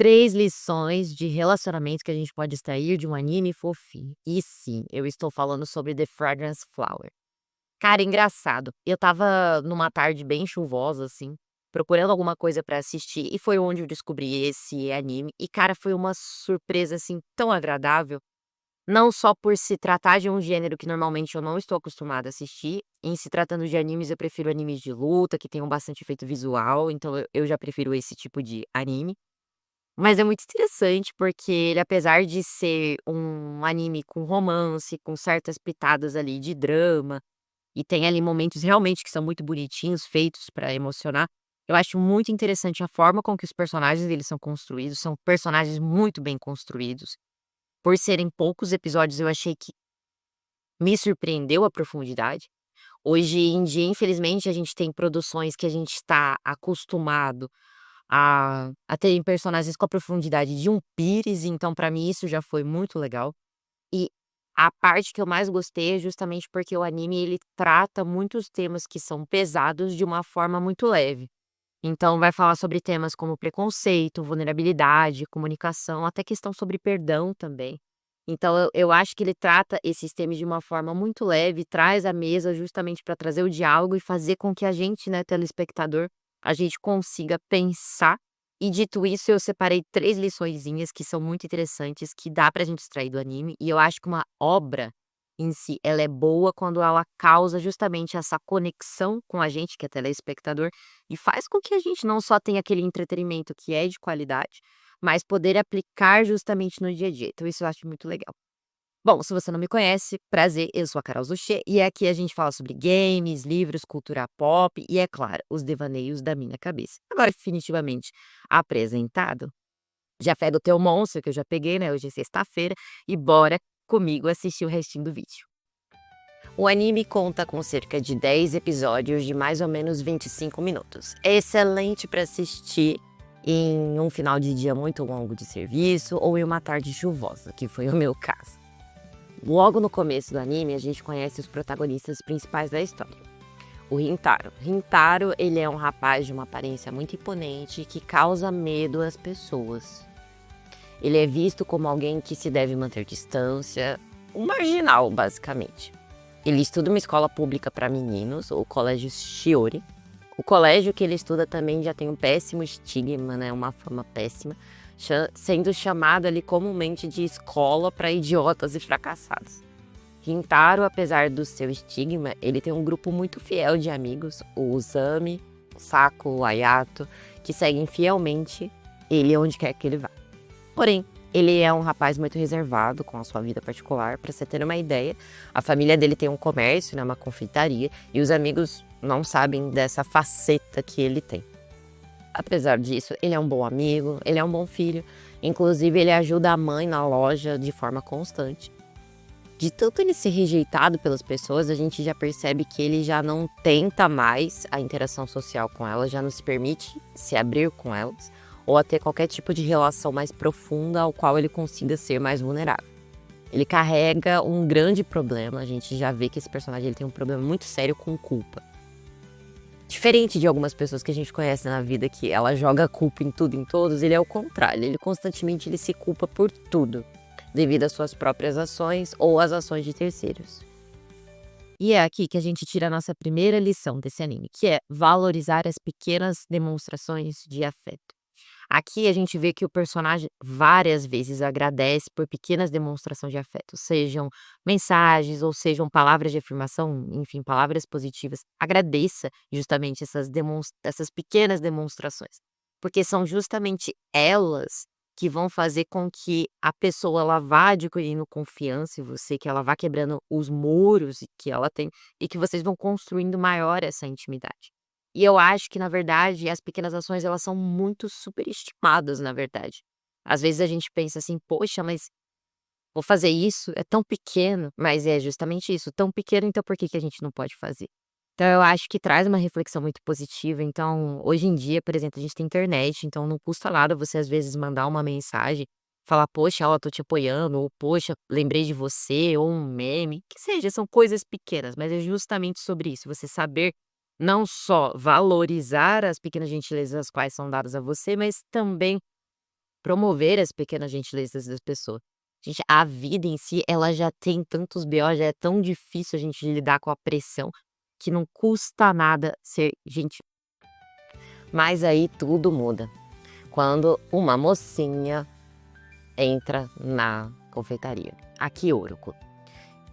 3 lições de relacionamento que a gente pode extrair de um anime fofinho. E sim, eu estou falando sobre The Fragrance Flower. Cara, engraçado, eu estava numa tarde bem chuvosa, assim, procurando alguma coisa pra assistir e foi onde eu descobri esse anime e, cara, foi uma surpresa, assim, tão agradável, não só por se tratar de um gênero que normalmente eu não estou acostumada a assistir, em se tratando de animes eu prefiro animes de luta, que tenham bastante efeito visual, então eu já prefiro esse tipo de anime. Mas é muito interessante, porque ele apesar de ser um anime com romance, com certas pitadas ali de drama, e tem ali momentos realmente que são muito bonitinhos, feitos pra emocionar, eu acho muito interessante a forma com que os personagens eles são personagens muito bem construídos. Por serem poucos episódios, eu achei que me surpreendeu a profundidade. Hoje em dia, infelizmente, a gente tem produções que a gente está acostumado a terem personagens com a profundidade de um Pires, então pra mim isso já foi muito legal. E a parte que eu mais gostei é justamente porque o anime ele trata muitos temas que são pesados de uma forma muito leve. Então vai falar sobre temas como preconceito, vulnerabilidade, comunicação, até questão sobre perdão também. Então eu acho que ele trata esses temas de uma forma muito leve, traz à mesa justamente para trazer o diálogo e fazer com que a gente, né, telespectador, a gente consiga pensar. E dito isso, eu separei 3 liçõezinhas que são muito interessantes, que dá pra gente extrair do anime, e eu acho que uma obra em si, ela é boa quando ela causa justamente essa conexão com a gente, que é telespectador, e faz com que a gente não só tenha aquele entretenimento que é de qualidade, mas poder aplicar justamente no dia a dia. Então isso eu acho muito legal. Bom, se você não me conhece, prazer, eu sou a Carol Zuchê e aqui a gente fala sobre games, livros, cultura pop e, é claro, os devaneios da minha cabeça. Agora, definitivamente apresentado, já pega o teu monstro que eu já peguei, né? Hoje é sexta-feira e bora comigo assistir o restinho do vídeo. O anime conta com cerca de 10 episódios de mais ou menos 25 minutos. É excelente para assistir em um final de dia muito longo de serviço ou em uma tarde chuvosa, que foi o meu caso. Logo no começo do anime, a gente conhece os protagonistas principais da história. O Rintaro. Rintaro, ele é um rapaz de uma aparência muito imponente que causa medo às pessoas. Ele é visto como alguém que se deve manter distância, um marginal, basicamente. Ele estuda uma escola pública para meninos, o Colégio Shiori. O colégio que ele estuda também já tem um péssimo estigma, né, uma fama péssima, sendo chamado ali comumente de escola para idiotas e fracassados. Rintaro, apesar do seu estigma, ele tem um grupo muito fiel de amigos, o Uzami, o Sako, o Ayato, que seguem fielmente ele onde quer que ele vá. Porém, ele é um rapaz muito reservado com a sua vida particular. Para você ter uma ideia, a família dele tem um comércio, né, uma confeitaria, e os amigos não sabem dessa faceta que ele tem. Apesar disso, ele é um bom amigo, ele é um bom filho, inclusive ele ajuda a mãe na loja de forma constante. De tanto ele ser rejeitado pelas pessoas, a gente já percebe que ele já não tenta mais a interação social com elas, já não se permite se abrir com elas, ou a ter qualquer tipo de relação mais profunda ao qual ele consiga ser mais vulnerável. Ele carrega um grande problema, a gente já vê que esse personagem ele tem um problema muito sério com culpa. Diferente de algumas pessoas que a gente conhece na vida, que ela joga a culpa em tudo e em todos, ele é o contrário, ele constantemente ele se culpa por tudo, devido às suas próprias ações ou às ações de terceiros. E é aqui que a gente tira a nossa primeira lição desse anime, que é valorizar as pequenas demonstrações de afeto. Aqui a gente vê que o personagem várias vezes agradece por pequenas demonstrações de afeto, sejam mensagens ou sejam palavras de afirmação, enfim, palavras positivas. Agradeça justamente essas pequenas demonstrações, porque são justamente elas que vão fazer com que a pessoa ela vá adquirindo confiança em você, que ela vá quebrando os muros que ela tem e que vocês vão construindo maior essa intimidade. E eu acho que, na verdade, as pequenas ações, elas são muito superestimadas, na verdade. Às vezes a gente pensa assim: "Poxa, mas vou fazer isso? É tão pequeno", mas é justamente isso, tão pequeno, então por que que a gente não pode fazer? Então eu acho que traz uma reflexão muito positiva, então, hoje em dia, por exemplo, a gente tem internet, então não custa nada você, às vezes, mandar uma mensagem, falar: "Poxa, ó, tô te apoiando", ou "Poxa, lembrei de você", ou um meme, que seja, são coisas pequenas, mas é justamente sobre isso, você saber não só valorizar as pequenas gentilezas as quais são dadas a você, mas também promover as pequenas gentilezas das pessoas. Gente, a vida em si, ela já tem tantos BO, já é tão difícil a gente lidar com a pressão, que não custa nada ser gentil. Mas aí tudo muda, quando uma mocinha entra na confeitaria, a Kyoriko.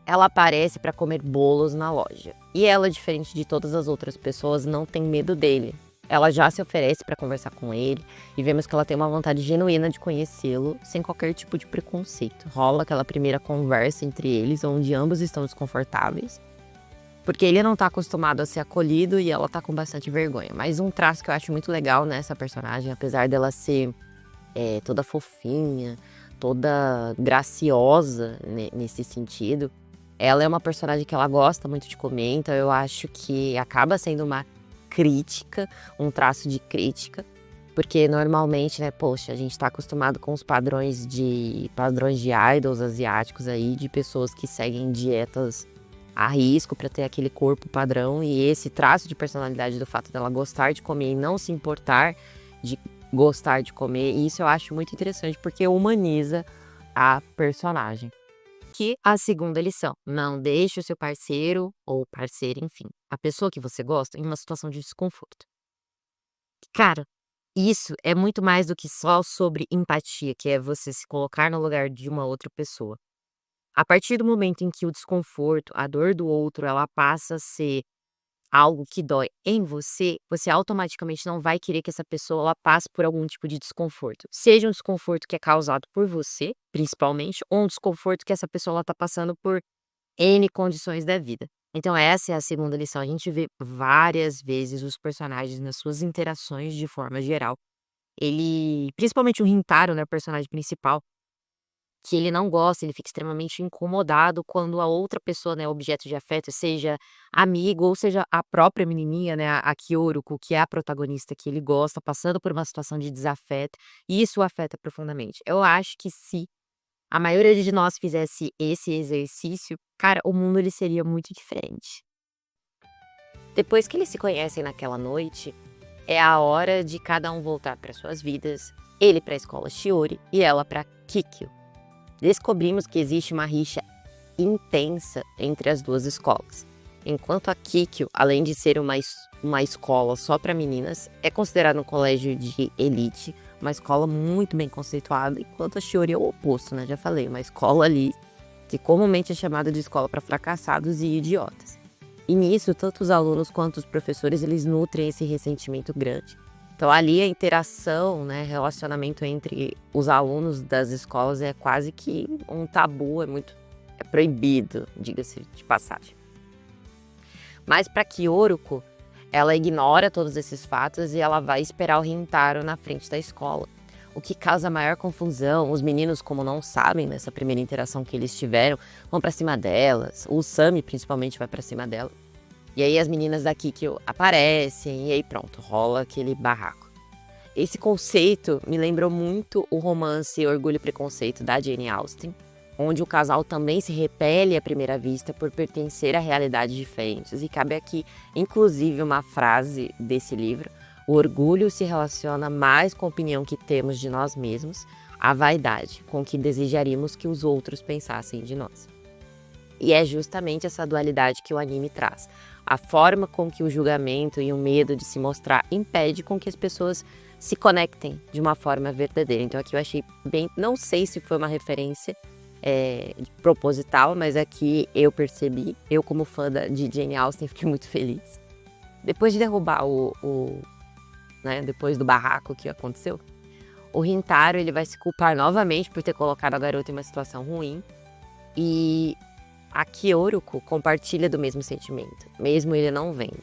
Ela aparece para comer bolos na loja. E ela, diferente de todas as outras pessoas, não tem medo dele. Ela já se oferece para conversar com ele e vemos que ela tem uma vontade genuína de conhecê-lo sem qualquer tipo de preconceito. Rola aquela primeira conversa entre eles, onde ambos estão desconfortáveis, porque ele não tá acostumado a ser acolhido e ela tá com bastante vergonha. Mas um traço que eu acho muito legal nessa personagem, apesar dela ser toda fofinha, toda graciosa nesse sentido, ela é uma personagem que ela gosta muito de comer, então eu acho que acaba sendo uma crítica, um traço de crítica, porque normalmente, né, poxa, a gente tá acostumado com os padrões de idols asiáticos aí, de pessoas que seguem dietas a risco para ter aquele corpo padrão, e esse traço de personalidade do fato dela gostar de comer e não se importar de gostar de comer, e isso eu acho muito interessante porque humaniza a personagem. Que a segunda lição, não deixe o seu parceiro ou parceira, enfim, a pessoa que você gosta em uma situação de desconforto. Cara, isso é muito mais do que só sobre empatia, que é você se colocar no lugar de uma outra pessoa. A partir do momento em que o desconforto, a dor do outro, ela passa a ser algo que dói em você, você automaticamente não vai querer que essa pessoa ela passe por algum tipo de desconforto. Seja um desconforto que é causado por você, principalmente, ou um desconforto que essa pessoa ela tá passando por N condições da vida. Então essa é a segunda lição. A gente vê várias vezes os personagens nas suas interações de forma geral. Ele, principalmente o Rintaro, né, o personagem principal, que ele não gosta, ele fica extremamente incomodado quando a outra pessoa, né, objeto de afeto, seja amigo ou seja a própria menininha, né, a Kyoriko, que é a protagonista que ele gosta, passando por uma situação de desafeto, e isso o afeta profundamente. Eu acho que se a maioria de nós fizesse esse exercício, cara, o mundo ele seria muito diferente. Depois que eles se conhecem naquela noite, é a hora de cada um voltar para suas vidas, ele para a escola Shiori e ela para Kikyo. Descobrimos que existe uma rixa intensa entre as duas escolas. Enquanto a Kikyo, além de ser uma escola só para meninas, é considerada um colégio de elite, uma escola muito bem conceituada, enquanto a Shiori é o oposto, né? Já falei, uma escola ali que comumente é chamada de escola para fracassados e idiotas. E nisso, tanto os alunos quanto os professores, eles nutrem esse ressentimento grande. Então ali a interação, né, relacionamento entre os alunos das escolas é quase que um tabu, é proibido, diga-se de passagem. Mas para Kyoriko, ela ignora todos esses fatos e ela vai esperar o Rintaro na frente da escola, o que causa maior confusão. Os meninos, como não sabem nessa primeira interação que eles tiveram, vão para cima delas, o Sami principalmente vai para cima dela. E aí as meninas da Kikyo aparecem e aí pronto, rola aquele barraco. Esse conceito me lembrou muito o romance Orgulho e Preconceito da Jane Austen, onde o casal também se repele à primeira vista por pertencer a realidades diferentes. E cabe aqui, inclusive, uma frase desse livro: o orgulho se relaciona mais com a opinião que temos de nós mesmos, a vaidade, com que desejaríamos que os outros pensassem de nós. E é justamente essa dualidade que o anime traz. A forma com que o julgamento e o medo de se mostrar impede com que as pessoas se conectem de uma forma verdadeira. Então aqui eu achei bem, não sei se foi uma referência proposital, mas aqui eu percebi, eu como fã de Jane Austen fiquei muito feliz. Depois de derrubar né, depois do barraco que aconteceu, o Rintaro ele vai se culpar novamente por ter colocado a garota em uma situação ruim, e a Kyoriko compartilha do mesmo sentimento, mesmo ele não vendo.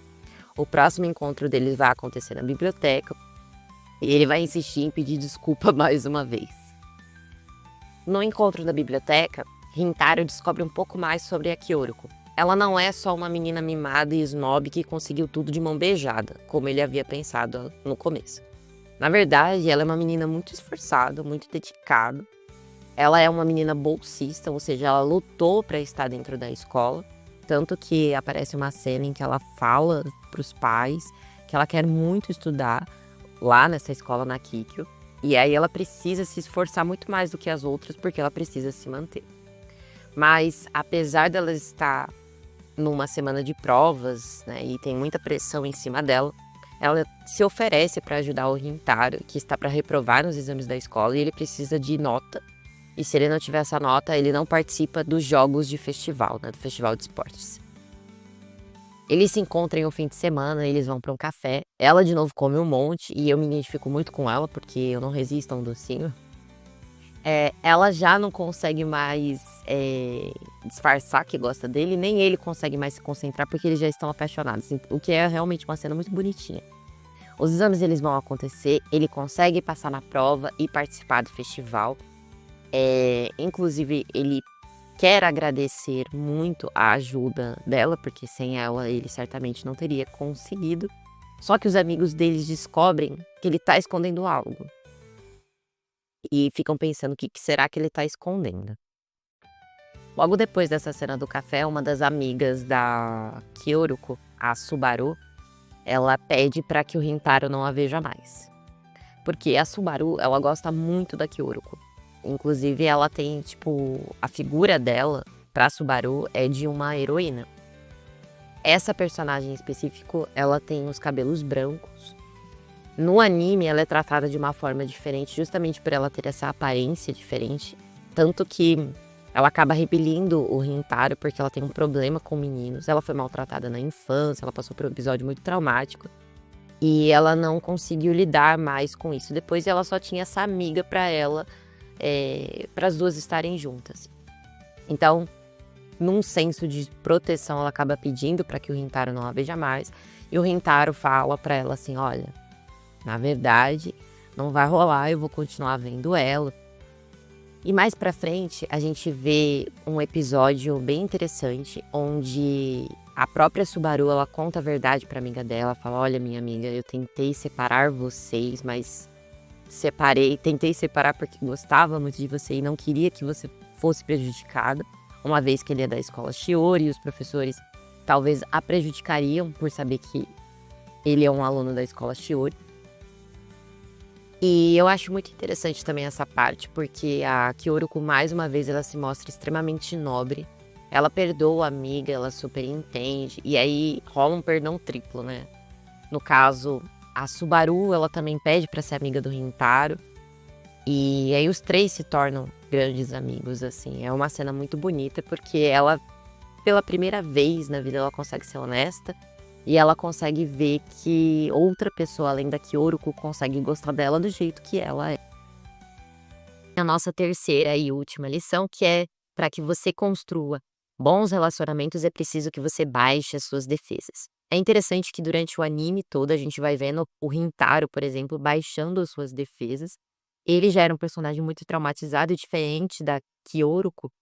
O próximo encontro deles vai acontecer na biblioteca e ele vai insistir em pedir desculpa mais uma vez. No encontro da biblioteca, Rintaro descobre um pouco mais sobre a Kyoriko. Ela não é só uma menina mimada e snob que conseguiu tudo de mão beijada, como ele havia pensado no começo. Na verdade, ela é uma menina muito esforçada, muito dedicada. Ela é uma menina bolsista, ou seja, ela lutou para estar dentro da escola. Tanto que aparece uma cena em que ela fala para os pais que ela quer muito estudar lá nessa escola na Kikyo. E aí ela precisa se esforçar muito mais do que as outras, porque ela precisa se manter. Mas apesar dela estar numa semana de provas, né, e tem muita pressão em cima dela, ela se oferece para ajudar o Rintaro, que está para reprovar nos exames da escola, e ele precisa de nota. E se ele não tiver essa nota, ele não participa dos jogos de festival, né, do festival de esportes. Eles se encontram em um fim de semana, eles vão para um café. Ela de novo come um monte e eu me identifico muito com ela, porque eu não resisto a um docinho. Ela já não consegue mais disfarçar que gosta dele, nem ele consegue mais se concentrar, porque eles já estão apaixonados, o que é realmente uma cena muito bonitinha. Os exames eles vão acontecer, ele consegue passar na prova e participar do festival. Inclusive, ele quer agradecer muito a ajuda dela, porque sem ela ele certamente não teria conseguido. Só que os amigos deles descobrem que ele tá escondendo algo. E ficam pensando o que será que ele tá escondendo. Logo depois dessa cena do café, uma das amigas da Kyoruko, a Subaru, ela pede para que o Rintaro não a veja mais. Porque a Subaru, ela gosta muito da Kyoruko. Inclusive, ela tem, tipo, a figura dela pra Subaru é de uma heroína. Essa personagem em específico, ela tem os cabelos brancos. No anime, ela é tratada de uma forma diferente, justamente por ela ter essa aparência diferente. Tanto que ela acaba repelindo o Rintaro porque ela tem um problema com meninos. Ela foi maltratada na infância, ela passou por um episódio muito traumático. E ela não conseguiu lidar mais com isso. Depois ela só tinha essa amiga pra ela, para as duas estarem juntas. Então, num senso de proteção, ela acaba pedindo para que o Rintaro não a veja mais. E o Rintaro fala para ela assim: olha, na verdade, não vai rolar, eu vou continuar vendo ela. E mais pra frente, a gente vê um episódio bem interessante, onde a própria Subaru, ela conta a verdade pra amiga dela, fala: olha, minha amiga, eu tentei separar vocês, mas tentei separar porque gostava muito de você e não queria que você fosse prejudicada, uma vez que ele é da escola Shiori e os professores talvez a prejudicariam por saber que ele é um aluno da escola Shiori. E eu acho muito interessante também essa parte, porque a Kyoruko, mais uma vez, ela se mostra extremamente nobre. Ela perdoa a amiga, ela super entende, e aí rola um perdão triplo, né? No caso, a Subaru, ela também pede pra ser amiga do Rintaro. E aí os três se tornam grandes amigos, assim. É uma cena muito bonita, porque ela, pela primeira vez na vida, ela consegue ser honesta. E ela consegue ver que outra pessoa, além da Kyoruko, consegue gostar dela do jeito que ela é. A nossa terceira e última lição, que é: para que você construa bons relacionamentos, é preciso que você baixe as suas defesas. É interessante que durante o anime todo a gente vai vendo o Rintaro, por exemplo, baixando as suas defesas. Ele já era um personagem muito traumatizado e diferente da Kyoruko,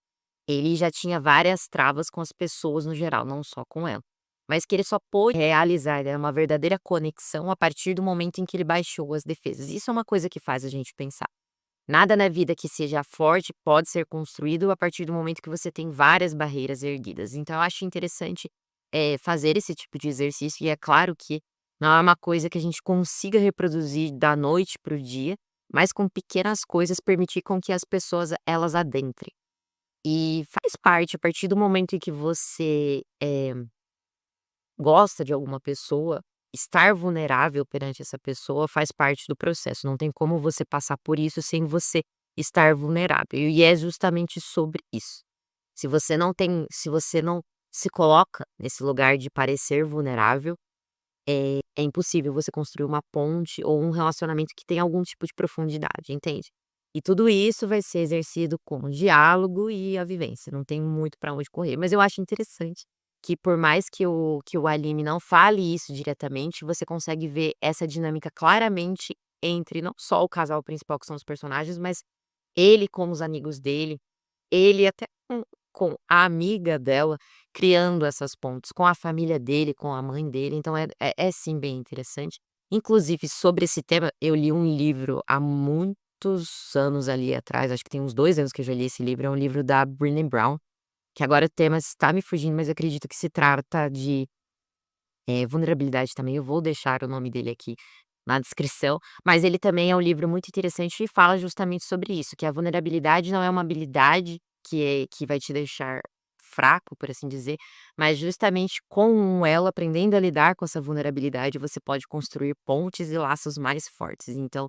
ele já tinha várias travas com as pessoas no geral, não só com ela. Mas que ele só pôde realizar, uma verdadeira conexão a partir do momento em que ele baixou as defesas. Isso é uma coisa que faz a gente pensar. Nada na vida que seja forte pode ser construído a partir do momento que você tem várias barreiras erguidas. Então eu acho interessante, fazer esse tipo de exercício, e é claro que não é uma coisa que a gente consiga reproduzir da noite para o dia, mas com pequenas coisas permitir com que as pessoas elas adentrem. E faz parte, a partir do momento em que você, gosta de alguma pessoa, estar vulnerável perante essa pessoa faz parte do processo, não tem como você passar por isso sem você estar vulnerável, e é justamente sobre isso. Se você não se coloca nesse lugar de parecer vulnerável, é impossível você construir uma ponte ou um relacionamento que tenha algum tipo de profundidade, entende? E tudo isso vai ser exercido com o diálogo e a vivência, não tem muito para onde correr. Mas eu acho interessante que, por mais que o anime não fale isso diretamente, você consegue ver essa dinâmica claramente entre não só o casal principal, que são os personagens, mas ele com os amigos dele, ele até com a amiga dela, criando essas pontes com a família dele, com a mãe dele, então é sim bem interessante. Inclusive, sobre esse tema, eu li um livro há muitos anos ali atrás, acho que tem uns 2 anos que eu já li esse livro, é um livro da Brené Brown, que agora o tema está me fugindo, mas eu acredito que se trata de, vulnerabilidade também, eu vou deixar o nome dele aqui. na descrição, mas ele também é um livro muito interessante e fala justamente sobre isso, que a vulnerabilidade não é uma habilidade que vai te deixar fraco, por assim dizer, mas justamente com ela, aprendendo a lidar com essa vulnerabilidade, você pode construir pontes e laços mais fortes. Então,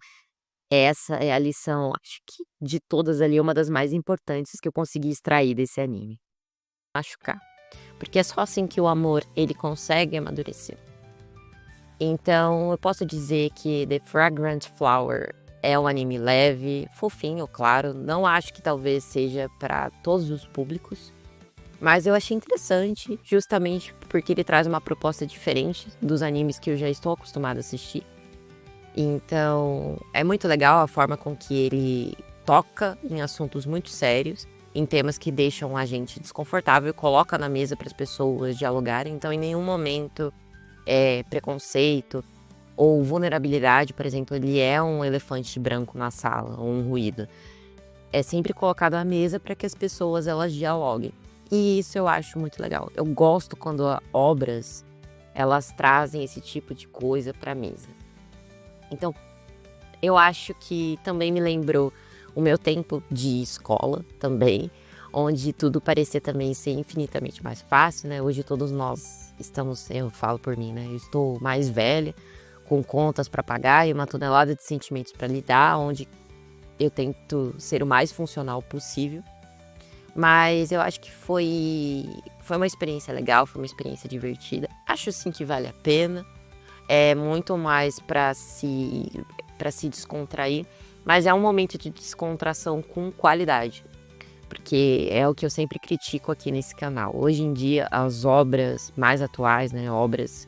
essa é a lição, acho que de todas ali, uma das mais importantes que eu consegui extrair desse anime. Machucar, porque é só assim que o amor, ele consegue amadurecer. Então, eu posso dizer que The Fragrant Flower é um anime leve, fofinho, claro. Não acho que talvez seja para todos os públicos, mas eu achei interessante, justamente porque ele traz uma proposta diferente dos animes que eu já estou acostumada a assistir. Então, é muito legal a forma com que ele toca em assuntos muito sérios, em temas que deixam a gente desconfortável e coloca na mesa para as pessoas dialogarem. Então, em nenhum momento preconceito ou vulnerabilidade, por exemplo, ele é um elefante branco na sala, ou um ruído. É sempre colocado à mesa para que as pessoas elas dialoguem. E isso eu acho muito legal. Eu gosto quando obras elas trazem esse tipo de coisa para a mesa. Então, eu acho que também me lembrou o meu tempo de escola também, onde tudo parecia também ser infinitamente mais fácil, né? Hoje todos nós estamos, eu falo por mim, né? Eu estou mais velha, com contas para pagar e uma tonelada de sentimentos para lidar, onde eu tento ser o mais funcional possível. Mas eu acho que foi uma experiência legal, foi uma experiência divertida. Acho sim que vale a pena. É muito mais para se descontrair, mas é um momento de descontração com qualidade, porque é o que eu sempre critico aqui nesse canal. Hoje em dia, as obras mais atuais, né, obras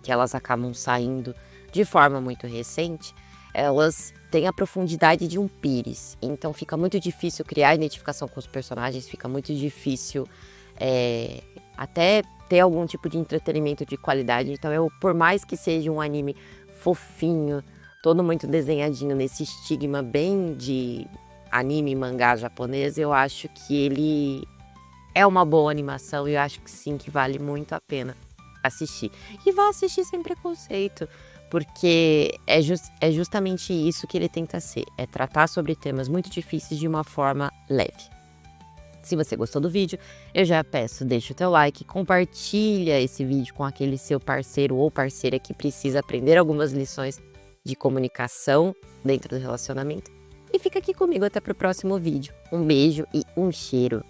que elas acabam saindo de forma muito recente, elas têm a profundidade de um pires, então fica muito difícil criar identificação com os personagens, fica muito difícil até ter algum tipo de entretenimento de qualidade. Então, por mais que seja um anime fofinho, todo muito desenhadinho nesse estigma bem de anime e mangá japonês, eu acho que ele é uma boa animação e eu acho que sim, que vale muito a pena assistir. E vá assistir sem preconceito, porque é justamente isso que ele tenta ser, é tratar sobre temas muito difíceis de uma forma leve. Se você gostou do vídeo, eu já peço, deixa o teu like, compartilha esse vídeo com aquele seu parceiro ou parceira que precisa aprender algumas lições de comunicação dentro do relacionamento. E fica aqui comigo até pro próximo vídeo. Um beijo e um cheiro.